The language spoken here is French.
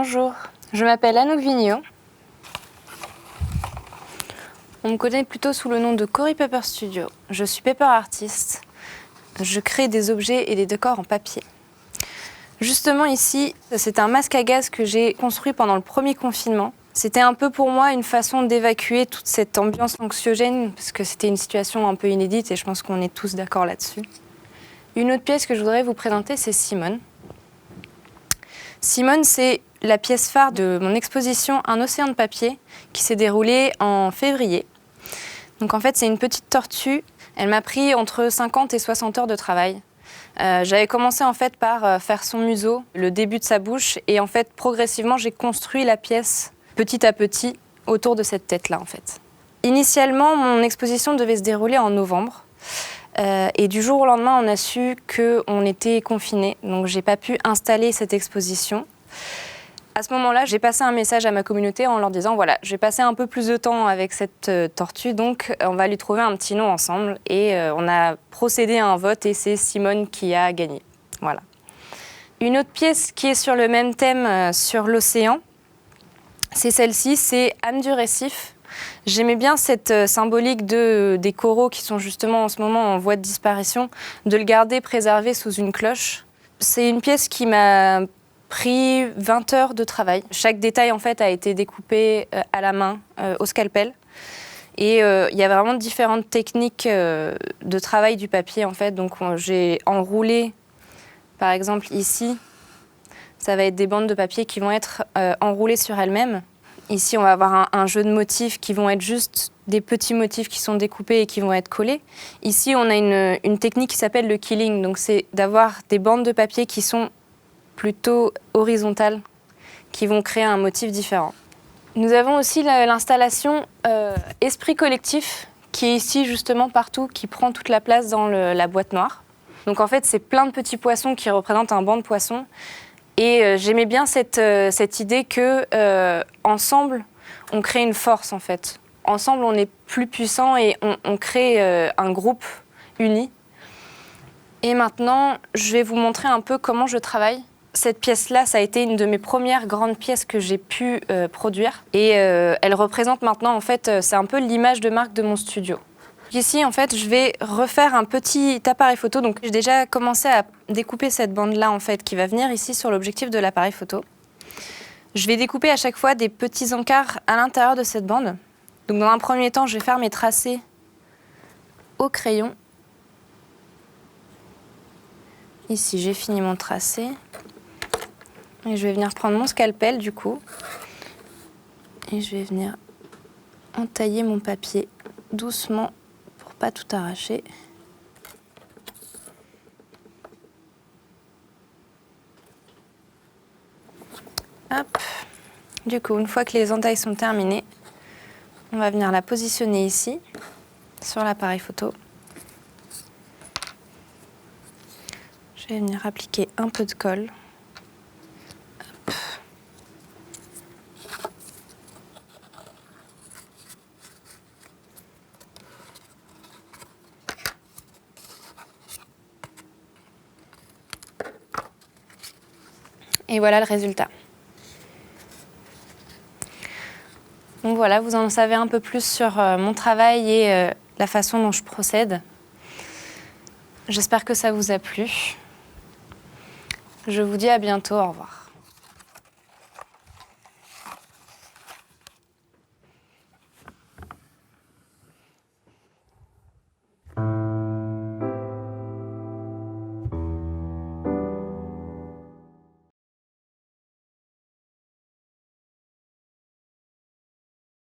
Bonjour, je m'appelle Anouk Vigneault. On me connaît plutôt sous le nom de Cory Paper Studio. Je suis paper artiste. Je crée des objets et des décors en papier. Justement ici, c'est un masque à gaz que j'ai construit pendant le premier confinement. C'était un peu pour moi une façon d'évacuer toute cette ambiance anxiogène parce que c'était une situation un peu inédite et je pense qu'on est tous d'accord là-dessus. Une autre pièce que je voudrais vous présenter, c'est Simone. Simone, c'est la pièce phare de mon exposition Un océan de papier qui s'est déroulée en février. Donc en fait, c'est une petite tortue. Elle m'a pris entre 50 et 60 heures de travail. J'avais commencé en fait par faire son museau, le début de sa bouche, et en fait, progressivement, j'ai construit la pièce petit à petit autour de cette tête-là en fait. Initialement, mon exposition devait se dérouler en novembre. Et du jour au lendemain, on a su qu'on était confinés, donc j'ai pas pu installer cette exposition. À ce moment-là, j'ai passé un message à ma communauté en leur disant voilà, je vais passer un peu plus de temps avec cette tortue, donc on va lui trouver un petit nom ensemble. Et on a procédé à un vote et c'est Simone qui a gagné. Voilà. Une autre pièce qui est sur le même thème sur l'océan, c'est celle-ci, c'est Âme du récif. J'aimais bien cette symbolique des coraux qui sont justement en ce moment en voie de disparition, de le garder préservé sous une cloche. C'est une pièce qui m'a pris 20 heures de travail. Chaque détail en fait a été découpé à la main, au scalpel. Et il y a vraiment différentes techniques de travail du papier en fait. Donc j'ai enroulé, par exemple ici, ça va être des bandes de papier qui vont être enroulées sur elles-mêmes. Ici, on va avoir un jeu de motifs qui vont être juste des petits motifs qui sont découpés et qui vont être collés. Ici, on a une technique qui s'appelle le killing. Donc, c'est d'avoir des bandes de papier qui sont plutôt horizontales, qui vont créer un motif différent. Nous avons aussi l'installation Esprit collectif, qui est ici justement partout, qui prend toute la place dans la boîte noire. Donc, en fait, c'est plein de petits poissons qui représentent un banc de poissons. Et j'aimais bien cette idée que ensemble, on crée une force en fait. Ensemble, on est plus puissant et on crée un groupe uni. Et maintenant, je vais vous montrer un peu comment je travaille. Cette pièce-là, ça a été une de mes premières grandes pièces que j'ai pu produire. Et elle représente maintenant, en fait, c'est un peu l'image de marque de mon studio. Ici, en fait, je vais refaire un petit appareil photo. Donc, j'ai déjà commencé à découper cette bande-là, en fait, qui va venir ici sur l'objectif de l'appareil photo. Je vais découper à chaque fois des petits encarts à l'intérieur de cette bande. Donc, dans un premier temps, je vais faire mes tracés au crayon. Ici, j'ai fini mon tracé. Et je vais venir prendre mon scalpel, du coup. Et je vais venir entailler mon papier doucement, pas tout arracher. Hop. Du coup, une fois que les entailles sont terminées, on va venir la positionner ici, sur l'appareil photo. Je vais venir appliquer un peu de colle. Hop. Et voilà le résultat. Donc voilà, vous en savez un peu plus sur mon travail et la façon dont je procède. J'espère que ça vous a plu. Je vous dis à bientôt, au revoir.